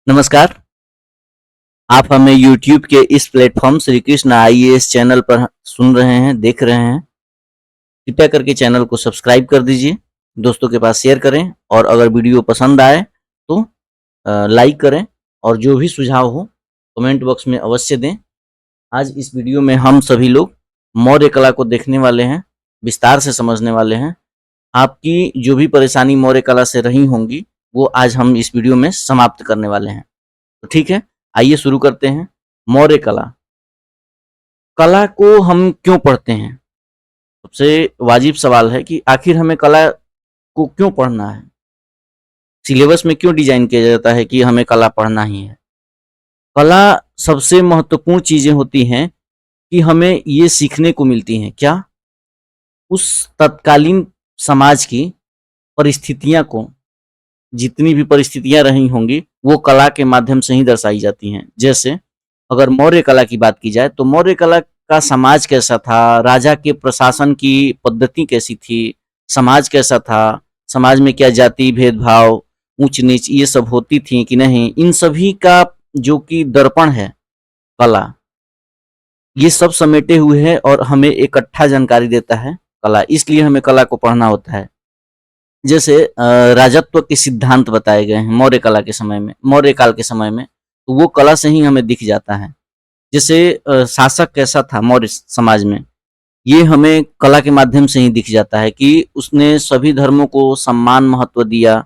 नमस्कार। आप हमें YouTube के इस platform Shri Krishna IAS channel पर सुन रहे हैं, देख रहे हैं। कृपया करके चैनल को सब्सक्राइब कर दीजिए, दोस्तों के पास शेयर करें और अगर वीडियो पसंद आए तो लाइक करें और जो भी सुझाव हो कमेंट बॉक्स में अवश्य दें। आज इस वीडियो में हम सभी लोग मौर्य कला को देखने वाले हैं, विस्तार से समझने वाले हैं। आपकी जो भी परेशानी मौर्य कला से रही होंगी वो आज हम इस वीडियो में समाप्त करने वाले हैं। तो ठीक है, आइए शुरू करते हैं। मौर्य कला। कला को हम क्यों पढ़ते हैं? सबसे वाजिब सवाल है कि आखिर हमें कला को क्यों पढ़ना है? सिलेबस में क्यों डिजाइन किया जाता है कि हमें कला पढ़ना ही है? कला सबसे महत्वपूर्ण चीजें होती हैं कि हमें ये सीखने को मिलती हैं। क्या? उस तत्कालीन समाज की परिस्थितियां को, जितनी भी परिस्थितियां रही होंगी वो कला के माध्यम से ही दर्शाई जाती हैं। जैसे अगर मौर्य कला की बात की जाए तो मौर्य कला का समाज कैसा था, राजा के प्रशासन की पद्धति कैसी थी, समाज कैसा था, समाज में क्या जाति भेदभाव, ऊंच नीच ये सब होती थी कि नहीं, इन सभी का जो कि दर्पण है कला, ये सब समेटे हुए है और हमें इकट्ठा जानकारी देता है कला। इसलिए हमें कला को पढ़ना होता है। जैसे राजत्व के सिद्धांत बताए गए हैं मौर्य कला के समय में, मौर्य काल के समय में, तो वो कला से ही हमें दिख जाता है। जैसे शासक कैसा था मौर्य समाज में, ये हमें कला के माध्यम से ही दिख जाता है कि उसने सभी धर्मों को सम्मान महत्व दिया।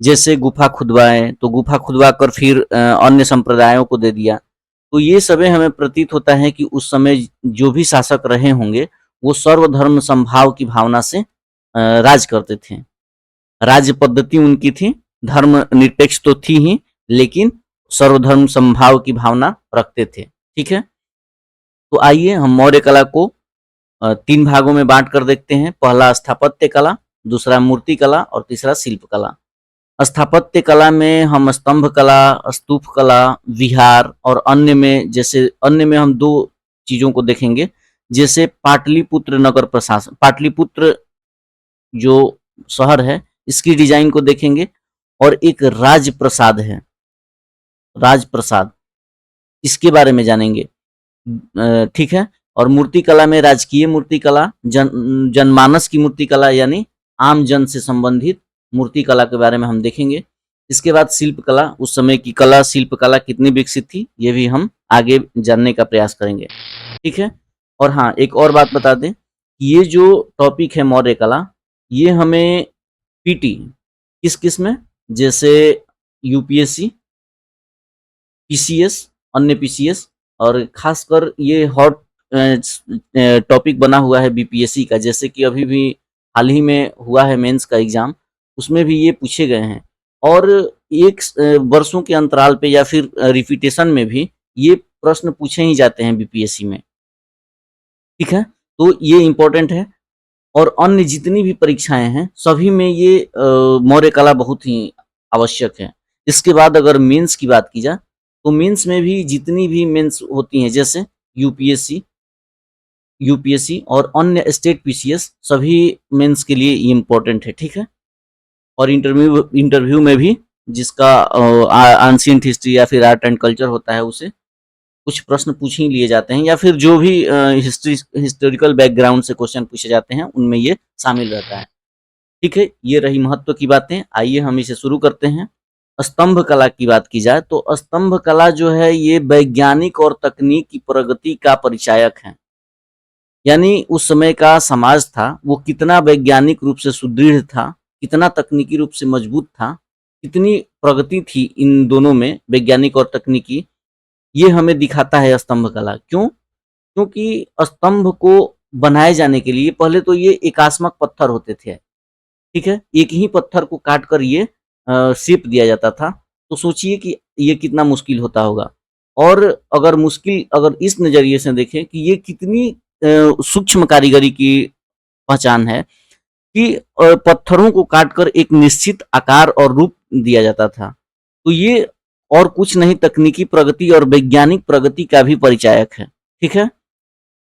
जैसे गुफा खुदवाए तो गुफा खुदवा कर फिर अन्य संप्रदायों को दे दिया। तो ये सब हमें प्रतीत होता है कि उस समय जो भी शासक रहे होंगे वो सर्वधर्म समभाव की भावना से राज करते थे। राज्य पद्धति उनकी थी, धर्म निरपेक्ष तो थी ही, लेकिन सर्वधर्म समभाव की भावना रखते थे। ठीक है, तो आइए हम मौर्य कला को 3 भागों में बांट कर देखते हैं। पहला स्थापत्य कला, दूसरा मूर्ति कला और तीसरा शिल्प कला। स्थापत्य कला में हम स्तंभ कला, स्तूप कला, विहार और अन्य में, जैसे अन्य में हम 2 चीजों को देखेंगे। जैसे पाटलिपुत्र नगर प्रशासन, पाटलिपुत्र जो शहर है इसकी डिजाइन को देखेंगे, और एक राजप्रसाद है, राजप्रसाद, इसके बारे में जानेंगे। ठीक है, और मूर्ति कला में राजकीय मूर्ति कला, जनमानस की मूर्ति कला यानी आम जन से संबंधित मूर्ति कला के बारे में हम देखेंगे। इसके बाद शिल्प कला, उस समय की कला, शिल्प कला कितनी विकसित थी ये भी हम आगे जानने का प्रयास करेंगे। ठीक है, और हाँ एक और बात बता दें, ये जो टॉपिक है मौर्य कला, ये हमें पीटी किस किस में, जैसे यूपीएससी, पीसीएस, अन्य पीसीएस, और खासकर ये हॉट टॉपिक बना हुआ है बीपीएससी का। जैसे कि अभी भी हाल ही में हुआ है मेंस का एग्जाम, उसमें भी ये पूछे गए हैं, और एक वर्षों के अंतराल पे या फिर रिपीटेशन में भी ये प्रश्न पूछे ही जाते हैं बीपीएससी में। ठीक है, तो ये इम्पोर्टेंट है। और अन्य जितनी भी परीक्षाएं हैं सभी में ये मौर्य कला बहुत ही आवश्यक है। इसके बाद अगर मेंस की बात की जाए तो मेंस में भी जितनी भी मेंस होती हैं, जैसे यूपीएससी, यूपीएससी और अन्य स्टेट पीसीएस, सभी मेंस के लिए ये इम्पोर्टेंट है। ठीक है, और इंटरव्यू इंटरव्यू में भी जिसका एंशिएंट हिस्ट्री या फिर आर्ट एंड कल्चर होता है, उसे कुछ प्रश्न पूछ ही लिए जाते हैं, या फिर जो भी हिस्टोरिकल बैकग्राउंड से क्वेश्चन पूछे जाते हैं उनमें ये शामिल रहता है। ठीक है, ये रही महत्व की बातें। आइए हम इसे शुरू करते हैं। स्तंभ कला की बात की जाए तो स्तंभ कला जो है ये वैज्ञानिक और तकनीक की प्रगति का परिचायक है। यानी उस समय का समाज था वो कितना वैज्ञानिक रूप से सुदृढ़ था, कितना तकनीकी रूप से मजबूत था, कितनी प्रगति थी इन दोनों में, वैज्ञानिक और तकनीकी, ये हमें दिखाता है स्तंभ कला। क्यों? क्योंकि स्तंभ को बनाए जाने के लिए पहले तो ये एकास्मक पत्थर होते थे। ठीक है, एक ही पत्थर को काट कर ये शेप दिया जाता था। तो सोचिए कि ये कितना मुश्किल होता होगा। और अगर मुश्किल, अगर इस नजरिए से देखें कि ये कितनी सूक्ष्म कारीगरी की पहचान है कि पत्थरों को काटकर एक निश्चित आकार और रूप दिया जाता था। तो ये और कुछ नहीं, तकनीकी प्रगति और वैज्ञानिक प्रगति का भी परिचायक है। ठीक है,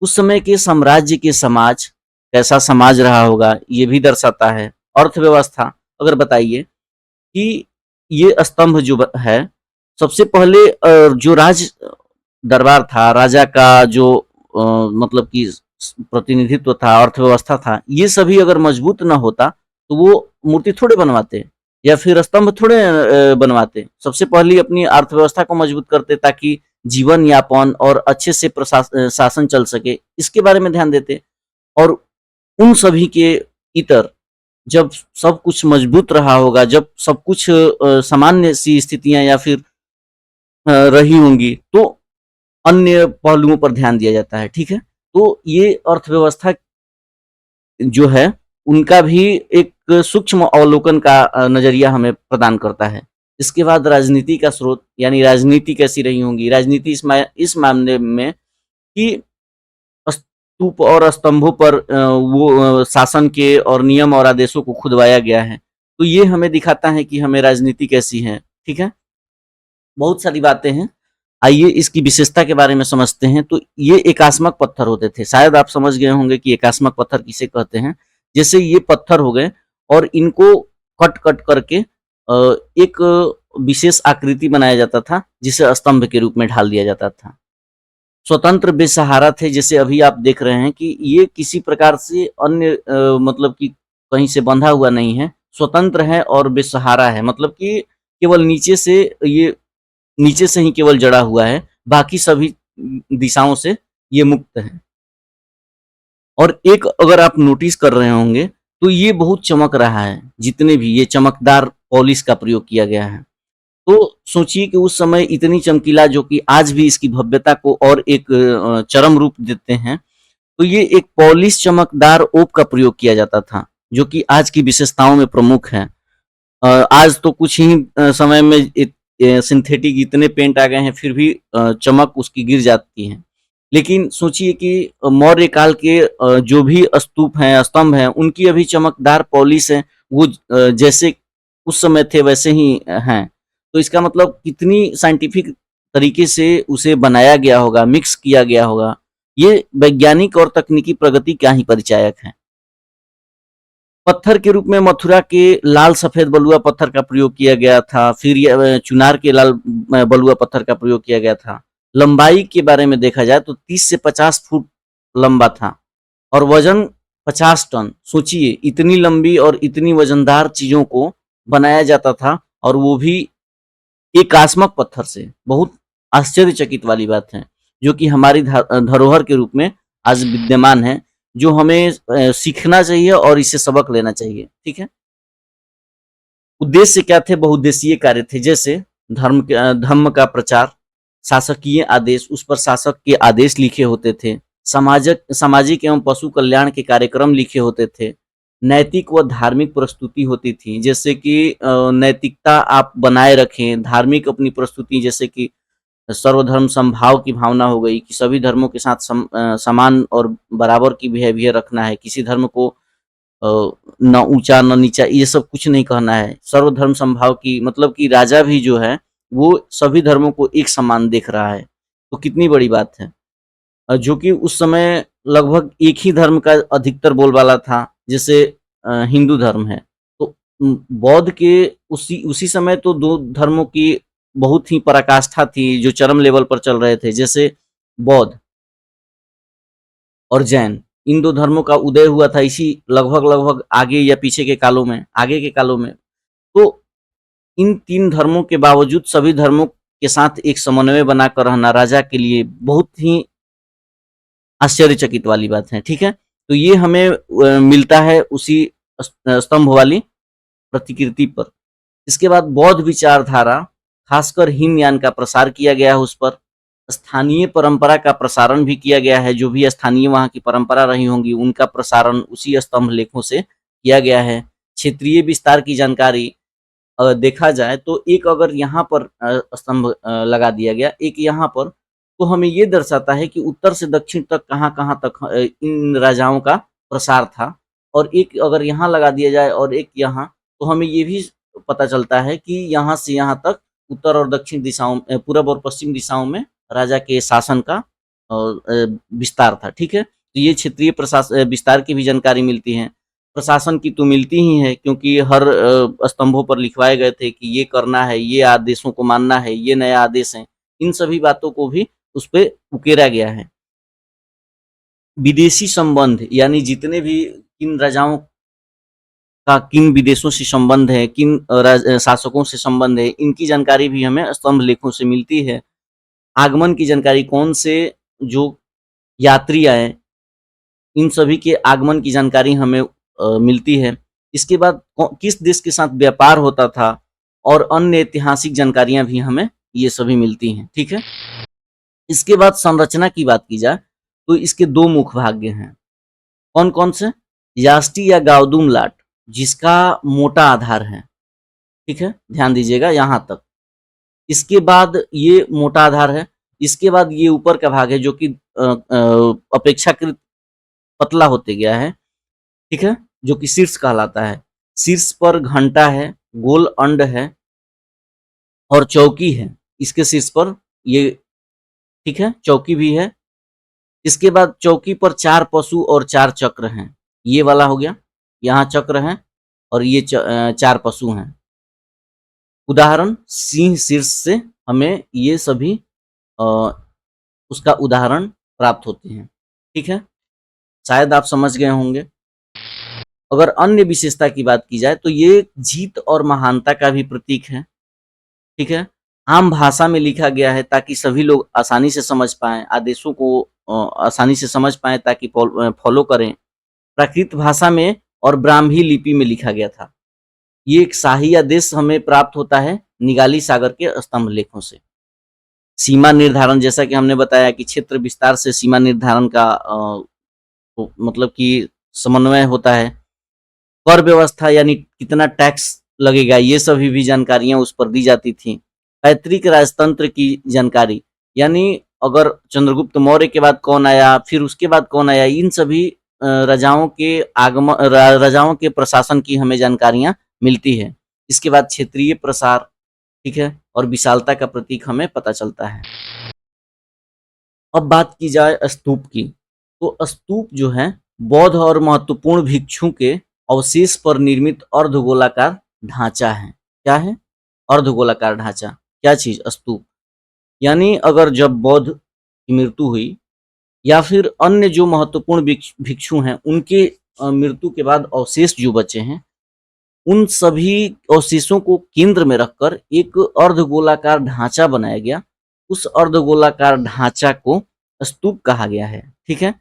उस समय के साम्राज्य के समाज, कैसा समाज रहा होगा ये भी दर्शाता है। अर्थव्यवस्था, अगर बताइए कि ये स्तंभ जो है सबसे पहले जो राज दरबार था, राजा का जो मतलब कि प्रतिनिधित्व था, अर्थव्यवस्था था, ये सभी अगर मजबूत ना होता तो वो मूर्ति थोड़े बनवाते या फिर स्तंभ थोड़े बनवाते। सबसे पहले अपनी अर्थव्यवस्था को मजबूत करते ताकि जीवन यापन और अच्छे से शासन चल सके, इसके बारे में ध्यान देते। और उन सभी के इतर जब सब कुछ मजबूत रहा होगा, जब सब कुछ सामान्य सी स्थितियां या फिर रही होंगी, तो अन्य पहलुओं पर ध्यान दिया जाता है। ठीक है, तो ये अर्थव्यवस्था जो है उनका भी एक सूक्ष्म अवलोकन का नजरिया हमें प्रदान करता है। इसके बाद राजनीति का स्रोत, यानी राजनीति कैसी रही होंगी। राजनीति इस मामले में कि स्तूप और स्तंभों पर वो शासन के और नियम और आदेशों को खुदवाया गया है, तो ये हमें दिखाता है कि हमें राजनीति कैसी है। ठीक है, बहुत सारी बातें हैं, आइए इसकी विशेषता के बारे में समझते हैं। तो ये एकास्मक पत्थर होते थे, शायद आप समझ गए होंगे कि एकास्मक पत्थर किसे कहते हैं। जैसे ये पत्थर हो गए और इनको कट कट करके एक विशेष आकृति बनाया जाता था, जिसे स्तंभ के रूप में ढाल दिया जाता था। स्वतंत्र बेसहारा थे, जैसे अभी आप देख रहे हैं कि ये किसी प्रकार से अन्य मतलब कि कहीं से बंधा हुआ नहीं है, स्वतंत्र है और बेसहारा है, मतलब कि केवल नीचे से ही केवल जड़ा हुआ है, बाकी सभी दिशाओं से ये मुक्त है। और एक अगर आप नोटिस कर रहे होंगे तो ये बहुत चमक रहा है, जितने भी ये चमकदार पॉलिश का प्रयोग किया गया है। तो सोचिए कि उस समय इतनी चमकीला, जो कि आज भी इसकी भव्यता को और एक चरम रूप देते हैं, तो ये एक पॉलिश चमकदार ओक का प्रयोग किया जाता था, जो कि आज की विशेषताओं में प्रमुख है। आज तो कुछ ही समय में सिंथेटिक इतने पेंट आ गए हैं, फिर भी चमक उसकी गिर जाती है। लेकिन सोचिए कि मौर्य काल के जो भी स्तूप हैं, स्तंभ हैं, उनकी अभी चमकदार पॉलिश है, वो जैसे उस समय थे वैसे ही हैं। तो इसका मतलब कितनी साइंटिफिक तरीके से उसे बनाया गया होगा, मिक्स किया गया होगा। ये वैज्ञानिक और तकनीकी प्रगति क्या ही परिचायक है। पत्थर के रूप में मथुरा के लाल सफेद बलुआ पत्थर का प्रयोग किया गया था, फिर चुनार के लाल बलुआ पत्थर का प्रयोग किया गया था। लंबाई के बारे में देखा जाए तो 30 से 50 फुट लंबा था और वजन 50 टन। सोचिए, इतनी लंबी और इतनी वजनदार चीजों को बनाया जाता था, और वो भी एकास्मक पत्थर से। बहुत आश्चर्यचकित वाली बात है, जो कि हमारी धरोहर के रूप में आज विद्यमान है, जो हमें सीखना चाहिए और इससे सबक लेना चाहिए। ठीक है, उद्देश्य क्या थे? बहुउद्देशीय कार्य थे, जैसे धर्म का प्रचार, शासकीय आदेश, उस पर शासक के आदेश लिखे होते थे, सामाजिक एवं पशु कल्याण के कार्यक्रम लिखे होते थे, नैतिक व धार्मिक प्रस्तुति होती थी, जैसे कि नैतिकता आप बनाए रखें, धार्मिक अपनी प्रस्तुति, जैसे कि सर्वधर्म समभाव की भावना हो गई कि सभी धर्मों के साथ समान और बराबर की बिहेवियर रखना है, किसी धर्म को न ऊंचा न नीचा, ये सब कुछ नहीं कहना है। सर्वधर्म समभाव की मतलब कि राजा भी जो है वो सभी धर्मों को एक समान देख रहा है, तो कितनी बड़ी बात है। जो कि उस समय लगभग एक ही धर्म का अधिकतर बोलबाला था, जैसे हिंदू धर्म है। तो बौद्ध के उसी समय तो दो धर्मों की बहुत ही पराकाष्ठा थी, जो चरम लेवल पर चल रहे थे, जैसे बौद्ध और जैन। इन दो धर्मों का उदय हुआ था इसी लगभग आगे या पीछे के कालों में, आगे के कालों में। तो इन तीन धर्मों के बावजूद सभी धर्मों के साथ एक समन्वय बनाकर रहना राजा के लिए बहुत ही आश्चर्यचकित वाली बात है। ठीक है, तो ये हमें मिलता है उसी स्तंभ वाली प्रतिकृति पर। इसके बाद बौद्ध विचारधारा, खासकर हीनयान का प्रसार किया गया है, उस पर स्थानीय परंपरा का प्रसारण भी किया गया है। जो भी स्थानीय वहाँ की परंपरा रही होंगी उनका प्रसारण उसी स्तंभ लेखों से किया गया है। क्षेत्रीय विस्तार की जानकारी देखा जाए तो एक अगर यहाँ पर स्तंभ लगा दिया गया, एक यहाँ पर, तो हमें ये दर्शाता है कि उत्तर से दक्षिण तक कहाँ-कहाँ तक इन राजाओं का प्रसार था। और एक अगर यहाँ लगा दिया जाए और एक यहाँ, तो हमें ये भी पता चलता है कि यहाँ से यहाँ तक उत्तर और दक्षिण दिशाओं, पूरब और पश्चिम दिशाओं में राजा के शासन का विस्तार था। ठीक है, तो ये क्षेत्रीय विस्तार की भी जानकारी मिलती है। प्रशासन की तो मिलती ही है, क्योंकि हर स्तंभों पर लिखवाए गए थे कि ये करना है, ये आदेशों को मानना है, ये नया आदेश है। इन सभी बातों को भी उस पे उकेरा गया है। विदेशी संबंध यानी जितने भी किन राजाओं का किन विदेशों से संबंध है, किन शासकों से संबंध है, इनकी जानकारी भी हमें स्तंभ लेखों से मिलती है। आगमन की जानकारी, कौन से जो यात्री आए, इन सभी के आगमन की जानकारी हमें मिलती है। इसके बाद किस देश के साथ व्यापार होता था और अन्य ऐतिहासिक जानकारियां भी हमें ये सभी मिलती हैं। ठीक है, इसके बाद संरचना की बात की जाए तो इसके दो मुख्य भाग हैं। कौन कौन से? याष्टी या गाउदुम लाट, जिसका मोटा आधार है। ठीक है, ध्यान दीजिएगा यहाँ तक। इसके बाद ये मोटा आधार है। इसके बाद ये ऊपर का भाग है जो कि अपेक्षाकृत पतला होते गया है। ठीक है, जो कि शीर्ष कहलाता है। शीर्ष पर घंटा है, गोल अंड है और चौकी है इसके शीर्ष पर। ये ठीक है, चौकी भी है। इसके बाद चौकी पर 4 पशु और 4 चक्र हैं। ये वाला हो गया, यहाँ चक्र है और ये 4 पशु हैं। उदाहरण सिंह शीर्ष से हमें ये सभी उसका उदाहरण प्राप्त होते हैं। ठीक है, शायद आप समझ गए होंगे। अगर अन्य विशेषता की बात की जाए तो ये जीत और महानता का भी प्रतीक है। ठीक है, आम भाषा में लिखा गया है ताकि सभी लोग आसानी से समझ पाएं, आदेशों को आसानी से समझ पाएं ताकि फॉलो करें। प्राकृत भाषा में और ब्राह्मी लिपि में लिखा गया था। ये एक शाही आदेश हमें प्राप्त होता है निगाली सागर के स्तंभ लेखों से। सीमा निर्धारण, जैसा कि हमने बताया कि क्षेत्र विस्तार से सीमा निर्धारण का मतलब कि समन्वय होता है। कर व्यवस्था यानी कितना टैक्स लगेगा, ये सभी भी जानकारियां उस पर दी जाती थी। पैतृक राजतंत्र की जानकारी, यानी अगर चंद्रगुप्त मौर्य के बाद कौन आया, फिर उसके बाद कौन आया, इन सभी राजाओं के आगमन, राजाओं के प्रशासन की हमें जानकारियां मिलती है। इसके बाद क्षेत्रीय प्रसार, ठीक है, और विशालता का प्रतीक हमें पता चलता है। अब बात की जाए स्तूप की, तो स्तूप जो है बौद्ध और महत्वपूर्ण भिक्षु के अवशेष पर निर्मित अर्धगोलाकार ढांचा है। क्या है? अर्धगोलाकार ढांचा। क्या चीज? स्तूप। यानी अगर जब बौद्ध की मृत्यु हुई या फिर अन्य जो महत्वपूर्ण भिक्षु हैं उनके मृत्यु के बाद अवशेष जो बचे हैं, उन सभी अवशेषों को केंद्र में रखकर एक अर्धगोलाकार ढांचा बनाया गया। उस अर्धगोलाकार ढांचा को स्तूप कहा गया है। ठीक है,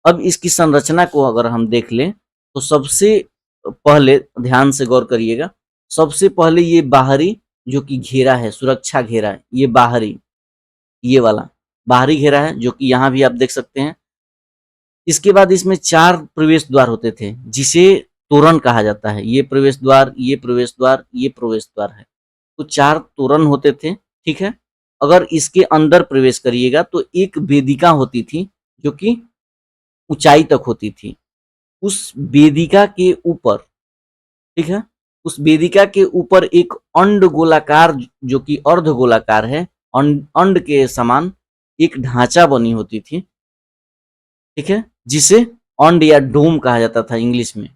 अब इसकी संरचना को अगर हम देख लें तो सबसे पहले ध्यान से गौर करिएगा। सबसे पहले ये बाहरी जो कि घेरा है, सुरक्षा घेरा है, ये बाहरी, ये वाला बाहरी घेरा है जो कि यहाँ भी आप देख सकते हैं। इसके बाद इसमें 4 प्रवेश द्वार होते थे जिसे तोरण कहा जाता है। ये प्रवेश द्वार, ये प्रवेश द्वार, ये प्रवेश द्वार है। तो 4 तोरण होते थे। ठीक है, अगर इसके अंदर प्रवेश करिएगा तो एक वेदिका होती थी जो कि ऊंचाई तक होती थी। उस वेदिका के ऊपर, ठीक है, उस वेदिका के ऊपर एक अंड गोलाकार जो कि अर्ध गोलाकार है, अंड के समान एक ढांचा बनी होती थी। ठीक है, जिसे अंड या डोम कहा जाता था इंग्लिश में।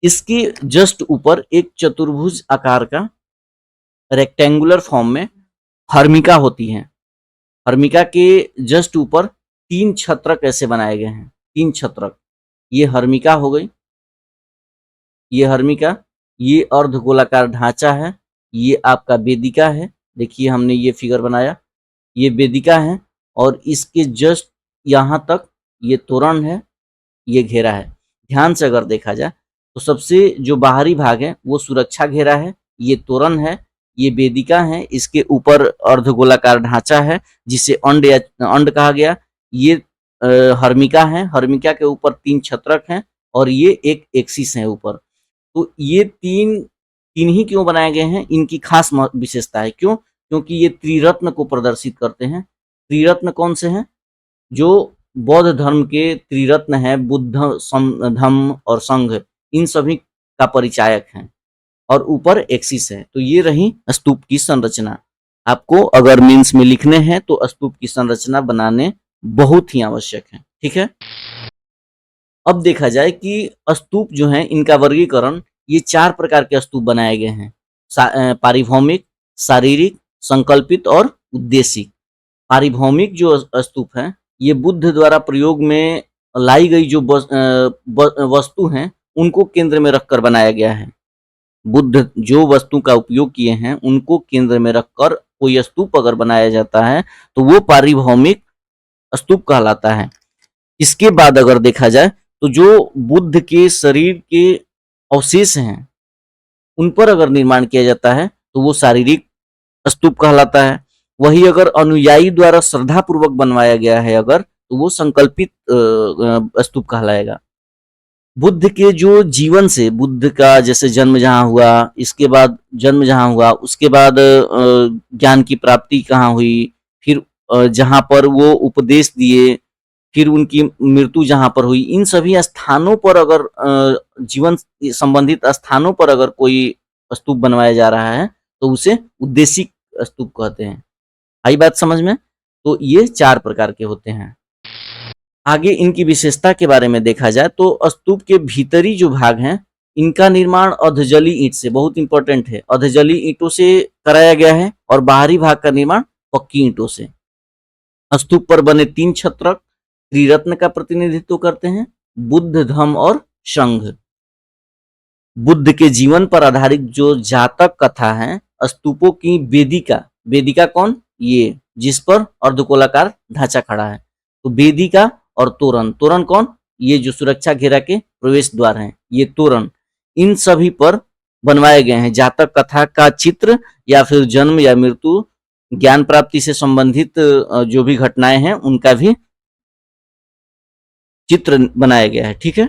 इसके जस्ट ऊपर एक चतुर्भुज आकार का रेक्टेंगुलर फॉर्म में हर्मिका होती है। हर्मिका के जस्ट ऊपर 3 छत्रक ऐसे बनाए गए हैं। 3 छत्रक, ये हर्मिका हो गई, ये हर्मिका, ये अर्धगोलाकार ढांचा है, ये आपका वेदिका है। देखिए हमने ये फिगर बनाया, ये वेदिका है और इसके जस्ट यहाँ तक ये तोरण है, ये घेरा है। ध्यान से अगर देखा जाए तो सबसे जो बाहरी भाग है वो सुरक्षा घेरा है, ये तोरण है, ये वेदिका है, इसके ऊपर अर्धगोलाकार ढांचा है जिसे अंड या अंड कहा गया। ये हर्मिका है, हर्मिका के ऊपर 3 छत्रक हैं और ये एक एक्सिस है ऊपर। तो ये तीन ही क्यों बनाए गए हैं? इनकी खास विशेषता है। क्यों? क्योंकि ये त्रिरत्न को प्रदर्शित करते हैं। त्रिरत्न कौन से हैं? जो बौद्ध धर्म के त्रिरत्न है, बुद्ध, धम्म और संघ, इन सभी का परिचायक है और ऊपर एक्सिस है। तो ये रही स्तूप की संरचना। आपको अगर मेंस में लिखने हैं तो स्तूप की संरचना बनाने बहुत ही आवश्यक है। ठीक है। अब देखा जाए कि स्तूप जो हैं इनका वर्गीकरण ये 4 प्रकार के स्तूप बनाए गए हैं। पारिभौमिक, शारीरिक, संकल्पित और उद्देशिक। पारिभौमिक जो स्तूप हैं ये बुद्ध द्वारा प्रयोग में लाई गई जो वस्तु हैं उनको केंद्र में रखकर बनाया गया है। बुद्ध जो वस्तु का उपयोग किए हैं उनको केंद्र में रखकर कोई स्तूप अगर बनाया जाता है तो वो पारिभौमिक स्तूप कहलाता है। इसके बाद अगर देखा जाए तो जो बुद्ध के शरीर के अवशेष हैं उन पर अगर निर्माण किया जाता है तो वो शारीरिक स्तूप कहलाता है। वही अगर अनुयायी द्वारा श्रद्धा पूर्वक बनवाया गया है अगर तो वो संकल्पित स्तूप कहलाएगा। बुद्ध के जो जीवन से बुद्ध का जैसे जन्म जहाँ हुआ, इसके बाद जन्म जहाँ हुआ, उसके बाद ज्ञान की प्राप्ति कहाँ हुई, फिर जहाँ पर वो उपदेश दिए, फिर उनकी मृत्यु जहाँ पर हुई, इन सभी स्थानों पर अगर जीवन संबंधित स्थानों पर अगर कोई स्तूप बनवाया जा रहा है तो उसे उद्देशिक स्तूप कहते हैं। आई बात समझ में? तो ये 4 प्रकार के होते हैं। आगे इनकी विशेषता के बारे में देखा जाए तो स्तूप के भीतरी जो भाग हैं इनका निर्माण अधजली ईंट से, बहुत इंपॉर्टेंट है, अधजली ईंटों से कराया गया है और बाहरी भाग का निर्माण पक्की ईंटों से। स्तूप पर बने 3 छत्रक त्रिरत्न का प्रतिनिधित्व करते हैं, बुद्ध, धम्म और संघ। बुद्ध के जीवन पर आधारित जो जातक कथा है स्तूपों की वेदिका, वेदिका कौन? ये जिस पर अर्धगोलाकार ढांचा खड़ा है, तो वेदिका और तोरण, तोरण कौन? ये जो सुरक्षा घेरा के प्रवेश द्वार हैं, ये तोरण, इन सभी पर बनवाए गए हैं। जातक कथा का चित्र या फिर जन्म या मृत्यु, ज्ञान प्राप्ति से संबंधित जो भी घटनाएं हैं उनका भी चित्र बनाया गया है। ठीक है,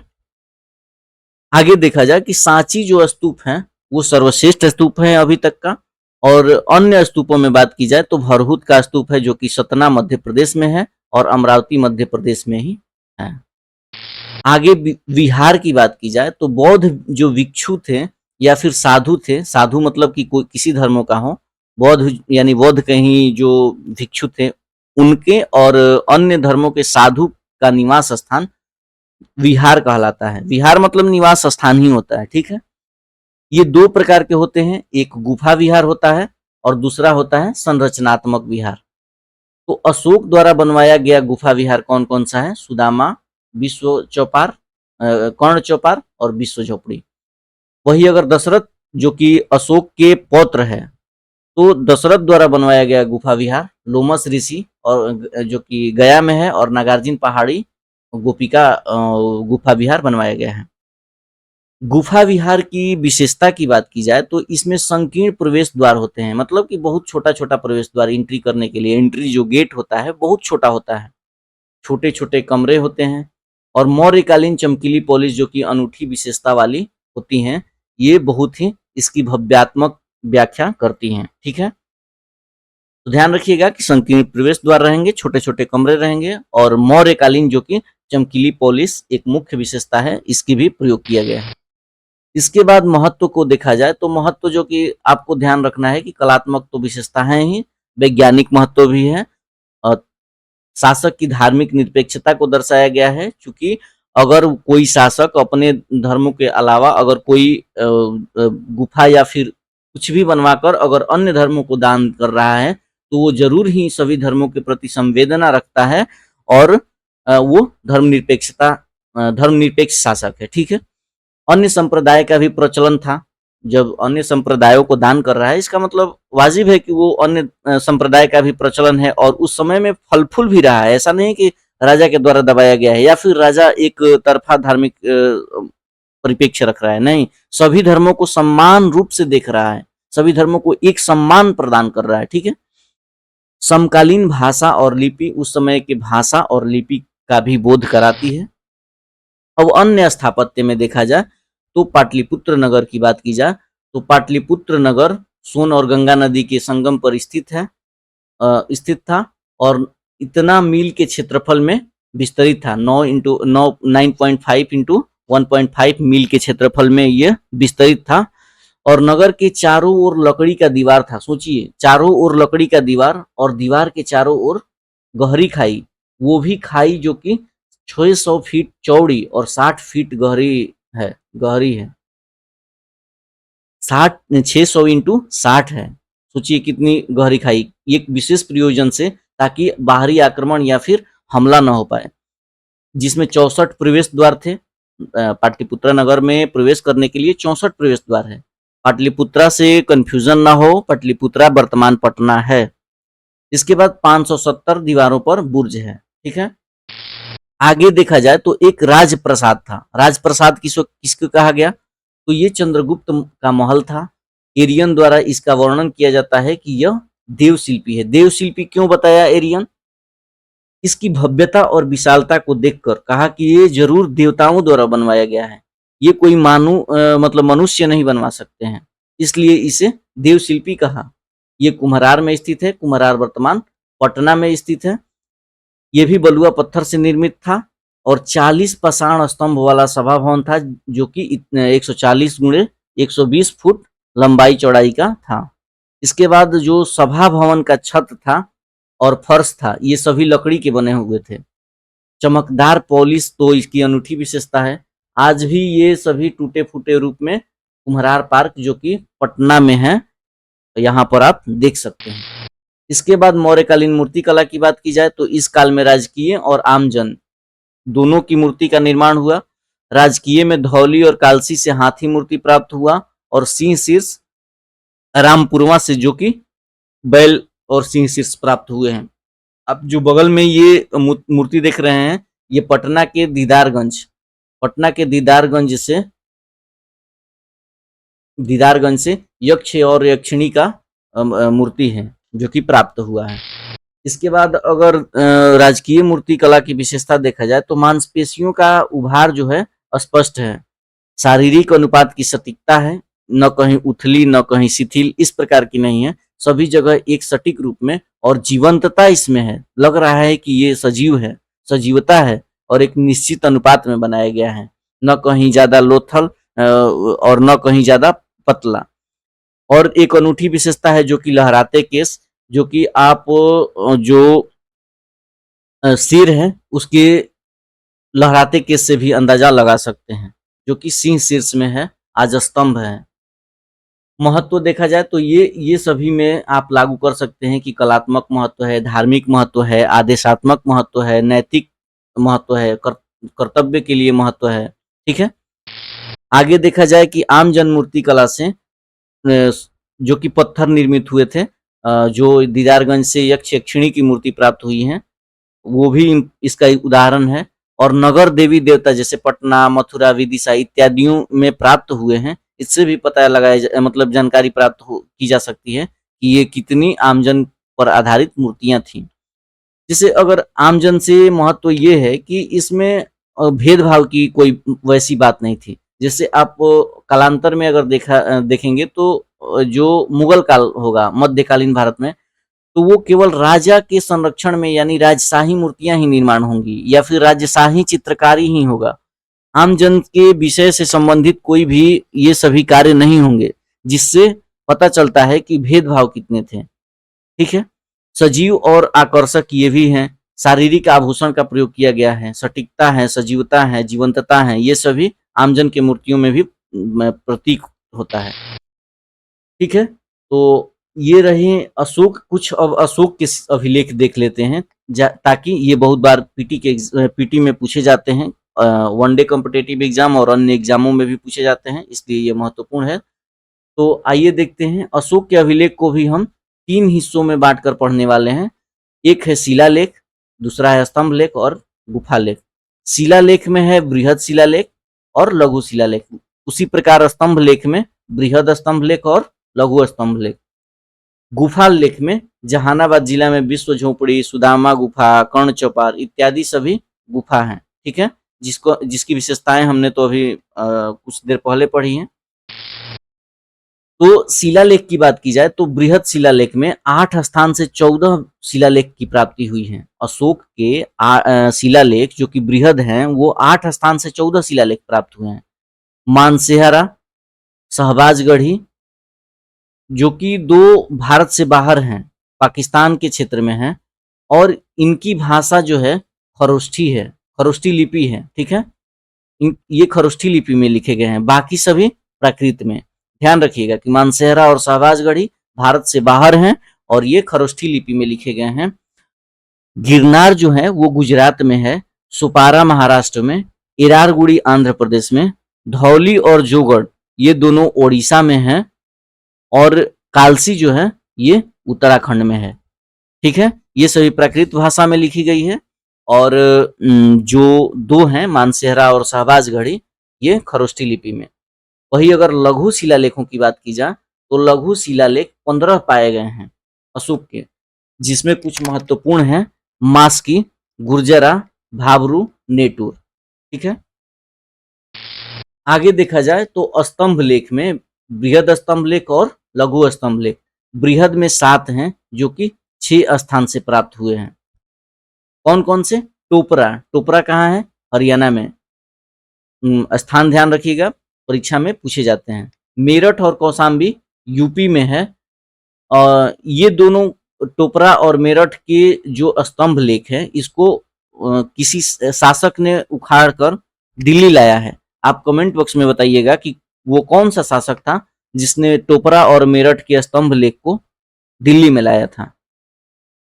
आगे देखा जाए कि सांची जो स्तूप है वो सर्वश्रेष्ठ स्तूप है अभी तक का। और अन्य स्तूपों में बात की जाए तो भरहुत का स्तूप है जो कि सतना मध्य प्रदेश में है और अमरावती मध्य प्रदेश में ही है। आगे विहार की बात की जाए तो बौद्ध जो भिक्षु थे या फिर साधु थे, साधु मतलब कि कोई किसी धर्मों का हो, बौद्ध यानी बौद्ध कहीं जो भिक्षु थे उनके और अन्य धर्मों के साधु का निवास स्थान विहार कहलाता है। विहार मतलब निवास स्थान ही होता है। ठीक है, ये 2 प्रकार के होते हैं, एक गुफा विहार होता है और दूसरा होता है संरचनात्मक विहार। तो अशोक द्वारा बनवाया गया गुफा विहार कौन कौन सा है? सुदामा, विश्व चौपार, कर्ण चौपार और विश्व झोपड़ी। वही अगर दशरथ जो कि अशोक के पौत्र है तो दशरथ द्वारा बनवाया गया गुफा विहार लोमस ऋषि और जो कि गया में है और नागार्जुन पहाड़ी गोपिका गुफा विहार बनवाया गया है। गुफा विहार की विशेषता की बात की जाए तो इसमें संकीर्ण प्रवेश द्वार होते हैं, मतलब कि बहुत छोटा छोटा प्रवेश द्वार एंट्री करने के लिए, एंट्री जो गेट होता है बहुत छोटा होता है, छोटे छोटे कमरे होते हैं और मौर्यकालीन चमकीली पॉलिश जो कि अनूठी विशेषता वाली होती हैं, ये बहुत ही इसकी भव्यात्मक व्याख्या करती हैं। ठीक है, तो ध्यान रखिएगा कि संकीर्ण प्रवेश द्वार रहेंगे, छोटे छोटे कमरे रहेंगे और मौर्यकालीन जो कि चमकीली पॉलिश एक मुख्य विशेषता है, इसकी भी प्रयोग किया गया है। इसके बाद महत्व को देखा जाए तो महत्व जो कि आपको ध्यान रखना है कि कलात्मक तो विशेषता है ही, वैज्ञानिक महत्व भी है और शासक की धार्मिक निरपेक्षता को दर्शाया गया है। क्योंकि अगर कोई शासक अपने धर्मों के अलावा अगर कोई गुफा या फिर कुछ भी बनवाकर अगर अन्य धर्मों को दान कर रहा है तो वो जरूर ही सभी धर्मों के प्रति संवेदना रखता है और वो धर्मनिरपेक्ष शासक है। ठीक है, अन्य संप्रदाय का भी प्रचलन था, जब अन्य संप्रदायों को दान कर रहा है इसका मतलब वाजिब है कि वो अन्य संप्रदाय का भी प्रचलन है और उस समय में फल फूल भी रहा है। ऐसा नहीं कि राजा के द्वारा दबाया गया है या फिर राजा एक तरफा धार्मिक परिप्रेक्ष्य रख रहा है, नहीं, सभी धर्मों को समान रूप से देख रहा है, सभी धर्मों को एक सम्मान प्रदान कर रहा है। ठीक है, समकालीन भाषा और लिपि उस समय की भाषा और लिपि का भी बोध कराती है। अब अन्य स्थापत्य में देखा जाए तो पाटलिपुत्र नगर की बात की जाए तो पाटलिपुत्र नगर सोन और गंगा नदी के संगम पर स्थित था और इतना मील के क्षेत्रफल में विस्तरित था, 9.5 इंटू 1.5 मील के क्षेत्रफल में यह विस्तरित था और नगर के चारों ओर लकड़ी का दीवार था। सोचिए, चारों ओर लकड़ी का दीवार और दीवार के चारों ओर गहरी खाई, वो भी खाई जो कि 600 फीट चौड़ी और 60 फीट गहरी है। 600 इंटू 60 है। सोचिए कितनी गहरी खाई, एक विशेष प्रयोजन से, ताकि बाहरी आक्रमण या फिर हमला न हो पाए, जिसमें 64 प्रवेश द्वार थे। पाटलिपुत्रा नगर में प्रवेश करने के लिए 64 प्रवेश द्वार है। पाटलिपुत्रा से कंफ्यूजन ना हो, पाटलिपुत्रा वर्तमान पटना है। इसके बाद 570 दीवारों पर बुर्ज है। ठीक है, आगे देखा जाए तो एक राजप्रसाद था। राजप्रसाद किसको कहा गया? तो ये चंद्रगुप्त का महल था। एरियन द्वारा इसका वर्णन किया जाता है कि यह देवशिल्पी है। देवशिल्पी क्यों बताया एरियन? इसकी भव्यता और विशालता को देखकर कहा कि ये जरूर देवताओं द्वारा बनवाया गया है, ये कोई मतलब मनुष्य नहीं बनवा सकते हैं, इसलिए इसे देवशिल्पी कहा। ये कुम्हरार में स्थित है। कुम्हरार वर्तमान पटना में स्थित है। ये भी बलुआ पत्थर से निर्मित था और 40 पाषाण स्तंभ वाला सभा भवन था, जो कि 140 गुणे 120 फुट लंबाई चौड़ाई का था। इसके बाद जो सभा भवन का छत था और फर्श था, ये सभी लकड़ी के बने हुए थे। चमकदार पॉलिश तो इसकी अनूठी विशेषता है। आज भी ये सभी टूटे फूटे रूप में कुम्हरार पार्क, जो कि पटना में है, यहाँ पर आप देख सकते हैं। इसके बाद मौर्यकालीन मूर्ति कला की बात की जाए तो इस काल में राजकीय और आमजन दोनों की मूर्ति का निर्माण हुआ। राजकीय में धौली और कालसी से हाथी मूर्ति प्राप्त हुआ और सिंह शीर्ष रामपुरवा से, जो कि बैल और सिंह शीर्ष प्राप्त हुए हैं। अब जो बगल में ये मूर्ति देख रहे हैं, ये पटना के दीदारगंज से यक्ष और यक्षिणी का मूर्ति है, जो कि प्राप्त हुआ है। इसके बाद अगर राजकीय मूर्ति कला की विशेषता देखा जाए तो मांसपेशियों का उभार जो है स्पष्ट है। शारीरिक अनुपात की सटीकता है, न कहीं उथली न कहीं शिथिल, इस प्रकार की नहीं है। सभी जगह एक सटीक रूप में और जीवंतता इसमें है। लग रहा है कि ये सजीवता है और एक निश्चित अनुपात में बनाया गया है, न कहीं ज्यादा लोथल और न कहीं ज्यादा पतला। और एक अनूठी विशेषता है जो कि लहराते केस, जो कि आप जो सिर है उसके लहराते केस से भी अंदाजा लगा सकते हैं, जो कि सिंह शीर्ष में है, आज स्तंभ है। महत्व देखा जाए तो ये सभी में आप लागू कर सकते हैं कि कलात्मक महत्व है, धार्मिक महत्व है, आदेशात्मक महत्व है, नैतिक महत्व है, कर्तव्य के लिए महत्व है। ठीक है, आगे देखा जाए कि आम जन मूर्ति कला से जो कि पत्थर निर्मित हुए थे, जो दीदारगंज से यक्ष यक्षिणी की मूर्ति प्राप्त हुई है, वो भी इसका एक उदाहरण है। और नगर देवी देवता जैसे पटना, मथुरा, विदिशा इत्यादियों में प्राप्त हुए हैं। इससे भी पता लगाया मतलब जानकारी प्राप्त की जा सकती है कि ये कितनी आमजन पर आधारित मूर्तियां थी। जैसे अगर आमजन से महत्व ये है कि इसमें भेदभाव की कोई वैसी बात नहीं थी। जैसे आप कालांतर में अगर देखेंगे तो जो मुगल काल होगा मध्यकालीन भारत में, तो वो केवल राजा के संरक्षण में यानी राजशाही मूर्तियां ही निर्माण होंगी या फिर राजशाही चित्रकारी ही होगा। आम जन के विषय से संबंधित कोई भी ये सभी कार्य नहीं होंगे, जिससे पता चलता है कि भेदभाव कितने थे। ठीक है, सजीव और आकर्षक ये भी हैं। शारीरिक आभूषण का प्रयोग किया गया है, सटीकता है, सजीवता है, जीवंतता है, ये सभी आमजन के मूर्तियों में भी प्रतीक होता है। ठीक है, तो ये रहे अशोक। कुछ अब अशोक के अभिलेख देख लेते हैं, ताकि ये बहुत बार पीटी में पूछे जाते हैं, वनडे कॉम्पिटिटिव एग्जाम और अन्य एग्जामों में भी पूछे जाते हैं, इसलिए ये महत्वपूर्ण है। तो आइए देखते हैं। अशोक के अभिलेख को भी हम 3 हिस्सों में बांटकर पढ़ने वाले हैं। एक है शिलालेख, दूसरा है स्तंभ लेख और गुफा लेख। शिलालेख में है बृहद शिलालेख और लघु शिलालेख। उसी प्रकार स्तंभ लेख में बृहद स्तंभ लेख और लघु स्तंभ लेख। गुफा लेख में जहानाबाद जिला में विश्व झोपड़ी, सुदामा गुफा, कर्ण चौपार इत्यादि सभी गुफा हैं। ठीक है, जिसकी विशेषताएं हमने तो अभी कुछ देर पहले पढ़ी हैं। तो शिलालेख की बात की जाए तो बृहद शिलालेख में 8 स्थान से 14 शिलालेख की प्राप्ति हुई है। अशोक के शिलालेख जो कि बृहद हैं, वो 8 स्थान से 14 शिलालेख प्राप्त हुए हैं। मानसेहरा, शहबाजगढ़ी, जो कि 2 भारत से बाहर हैं, पाकिस्तान के क्षेत्र में हैं, और इनकी भाषा जो है खरोष्ठी है। खरोष्ठी लिपि है, ठीक है। ये खरोष्ठी लिपि में लिखे गए हैं, बाकी सभी प्राकृत में। ध्यान रखिएगा कि मानसेहरा और शाहबाजगढ़ी भारत से बाहर हैं और ये खरोष्ठी लिपि में लिखे गए हैं। गिरनार जो है वो गुजरात में है, सुपारा महाराष्ट्र में, इरारगुड़ी आंध्र प्रदेश में, धौली और जोगढ़ ये दोनों ओडिशा में हैं और कालसी जो है ये उत्तराखंड में है, ठीक है। ये सभी प्राकृत भाषा में लिखी गई है और जो दो हैं मानसेहरा और शाहबाजगढ़ी ये खरोष्ठी लिपि में। वही अगर लघु शिलालेखों की बात की जाए तो लघु शिलालेख 15 पाए गए हैं अशोक के, जिसमें कुछ महत्वपूर्ण हैं मास्की, गुर्जरा, भाबरू, नेटूर, ठीक है। आगे देखा जाए तो स्तंभ लेख में बृहद स्तंभ लेख और लघु स्तंभ लेख। बृहद में 7 हैं जो कि 6 स्थान से प्राप्त हुए हैं। कौन कौन से? टोपरा, टोपरा कहाँ है? हरियाणा में। स्थान ध्यान रखिएगा, परीक्षा में पूछे जाते हैं। मेरठ और कौशाम्बी यूपी में है। ये दोनों टोपरा और मेरठ के जो स्तंभ लेख है इसको किसी शासक ने उखाड़ कर दिल्ली लाया है। आप कमेंट बॉक्स में बताइएगा कि वो कौन सा शासक था जिसने टोपरा और मेरठ के स्तंभ लेख को दिल्ली में लाया था,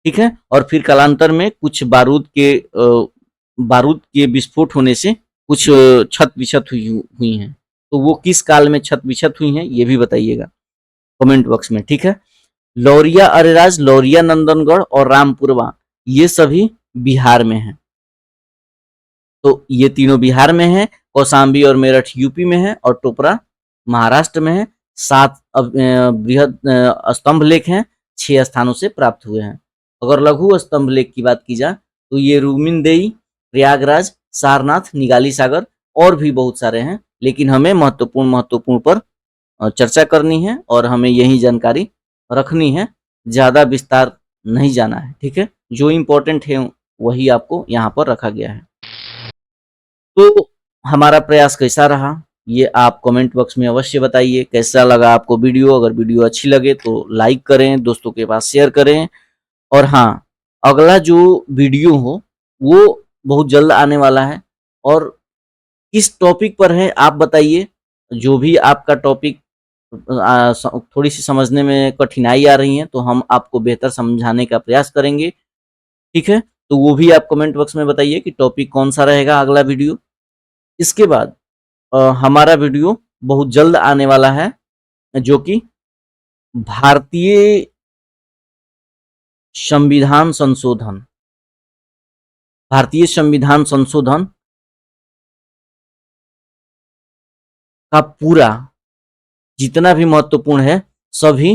ठीक है। और फिर कालांतर में कुछ बारूद के विस्फोट होने से कुछ छत विछत हुई हैं, तो वो किस काल में छत विछत हुई हैं ये भी बताइएगा कमेंट बॉक्स में, ठीक है। लौरिया अरेराज, लौरिया नंदनगढ़ और रामपुरवा ये सभी बिहार में हैं। तो ये तीनों बिहार में हैं, कौशाम्बी और मेरठ यूपी में है और टोपरा महाराष्ट्र में है। 7 बृहद स्तंभ लेख हैं, 6 स्थानों से प्राप्त हुए हैं। अगर लघु स्तंभ लेख की बात की जाए तो ये रूमिनदेई, प्रयागराज, सारनाथ, निगाली सागर और भी बहुत सारे हैं, लेकिन हमें महत्वपूर्ण पर चर्चा करनी है और हमें यही जानकारी रखनी है, ज़्यादा विस्तार नहीं जाना है, ठीक है। जो इम्पोर्टेंट है वही आपको यहाँ पर रखा गया है। तो हमारा प्रयास कैसा रहा ये आप कमेंट बॉक्स में अवश्य बताइए। कैसा लगा आपको वीडियो? अगर वीडियो अच्छी लगे तो लाइक करें, दोस्तों के पास शेयर करें। और हाँ, अगला जो वीडियो हो वो बहुत जल्द आने वाला है और किस टॉपिक पर है आप बताइए। जो भी आपका टॉपिक थोड़ी सी समझने में कठिनाई आ रही है तो हम आपको बेहतर समझाने का प्रयास करेंगे, ठीक है। तो वो भी आप कमेंट बॉक्स में बताइए कि टॉपिक कौन सा रहेगा अगला वीडियो। इसके बाद हमारा वीडियो बहुत जल्द आने वाला है जो कि भारतीय संविधान संशोधन का पूरा जितना भी महत्वपूर्ण है सभी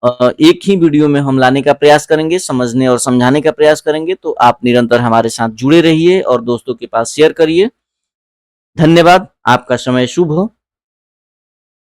एक ही वीडियो में हम लाने का प्रयास करेंगे, समझने और समझाने का प्रयास करेंगे। तो आप निरंतर हमारे साथ जुड़े रहिए और दोस्तों के पास शेयर करिए। धन्यवाद, आपका समय शुभ हो।